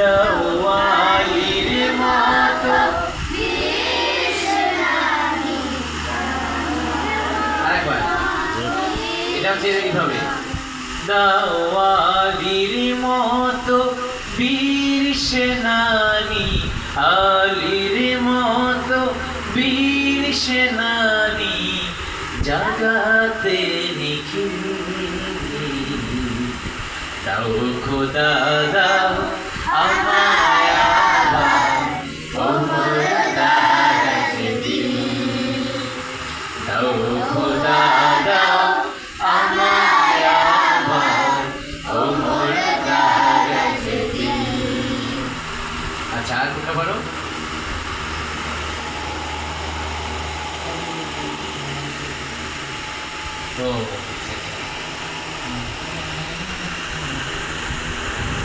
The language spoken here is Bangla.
দেওয়ালির মতো আরেকবার এটা হচ্ছে এইভাবে দেওয়ালির মতো বীর সেনানী আলীর মতো বীর সেনানী জাগাতে নিখিল দাও খোদা দাও